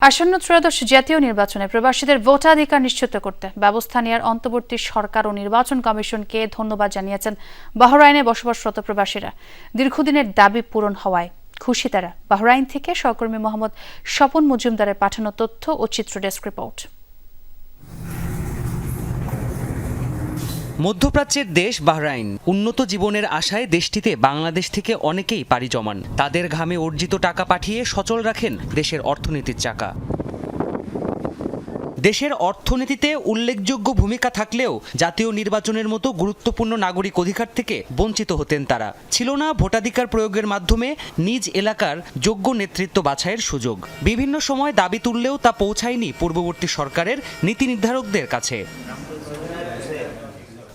আসন্ন ত্রয়োদশ জাতীয় নির্বাচনে প্রবাসীদের ভোটাধিকার নিশ্চিত করতে ব্যবস্থা নেওয়ার অন্তর্বর্তী সরকার ও নির্বাচন কমিশনকে ধন্যবাদ জানিয়েছেন বাহরাইনে বসবাসরত প্রবাসীরা। দীর্ঘদিনের দাবি পূরণ হওয়ায় খুশি তারা। বাহরাইন থেকে সহকর্মী মোহাম্মদ স্বপন মজুমদারের পাঠানো তথ্য ও চিত্র ডেস্ক রিপোর্ট। মধ্যপ্রাচ্যের দেশ বাহরাইন উন্নত জীবনের আশায় দেশটিতে বাংলাদেশ থেকে অনেকেই পাড়ি জমান। তাদের ঘামে অর্জিত টাকা পাঠিয়ে সচল রাখেন দেশের অর্থনীতির চাকা। দেশের অর্থনীতিতে উল্লেখযোগ্য ভূমিকা থাকলেও জাতীয় নির্বাচনের মতো গুরুত্বপূর্ণ নাগরিক অধিকার থেকে বঞ্চিত হতেন তারা। ছিল না ভোটাধিকার প্রয়োগের মাধ্যমে নিজ এলাকার যোগ্য নেতৃত্ব বাছাইয়ের সুযোগ। বিভিন্ন সময় দাবি তুললেও তা পৌঁছায়নি পূর্ববর্তী সরকারের নীতি নির্ধারকদের কাছে।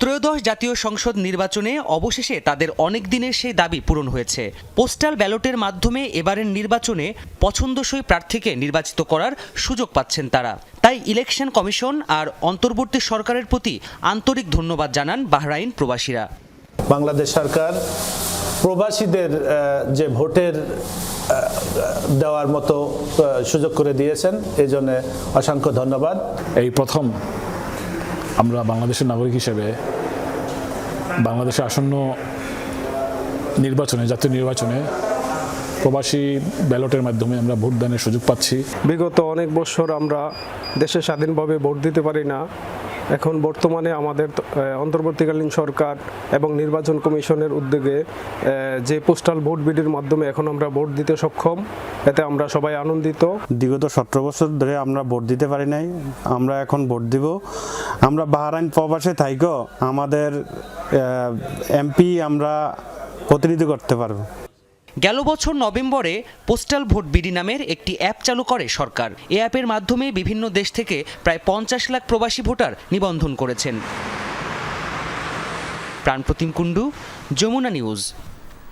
ত্রয়োদশ জাতীয় সংসদ নির্বাচনে অবশেষে তাদের অনেক দিনের সেই দাবি পূরণ হয়েছে। পোস্টাল ব্যালটের মাধ্যমে এবারের নির্বাচনে পছন্দসই প্রার্থীকে নির্বাচিত করার সুযোগ পাচ্ছেন তারা। তাই ইলেকশন কমিশন আর অন্তর্বর্তী সরকারের প্রতি আন্তরিক ধন্যবাদ জানান বাহরাইন প্রবাসীরা। বাংলাদেশ সরকার প্রবাসীদের যে ভোটের দেওয়ার মতো সুযোগ করে দিয়েছেন, এই জন্য অসংখ্য ধন্যবাদ। এই প্রথম আমরা বাংলাদেশের নাগরিক হিসেবে বাংলাদেশের আসন্ন নির্বাচনে, জাতীয় নির্বাচনে প্রবাসী ব্যালটের মাধ্যমে আমরা ভোটদানের সুযোগ পাচ্ছি। বিগত অনেক বছর আমরা দেশে স্বাধীনভাবে ভোট দিতে পারি না। এখন বর্তমানে আমাদের অন্তর্বর্তীকালীন সরকার এবং নির্বাচন কমিশনের উদ্যোগে যে পোস্টাল ভোট বিডির মাধ্যমে এখন আমরা ভোট দিতে সক্ষম, এতে আমরা সবাই আনন্দিত। বিগত 17 বছর ধরে আমরা ভোট দিতে পারি নাই, আমরা এখন ভোট দিব। আমরা বাহরাইন প্রবাসে থাইকো আমাদের এমপি আমরা প্রতিনিধি করতে পারবো। গেল বছর নভেম্বরে পোস্টাল ভোট বিডি নামের একটি অ্যাপ চালু করে সরকার। এই অ্যাপের মাধ্যমে বিভিন্ন দেশ থেকে প্রায় 50 লাখ প্রবাসী ভোটার নিবন্ধন করেছেন। প্রাণপ্রতিম কুণ্ডু, যমুনা নিউজ।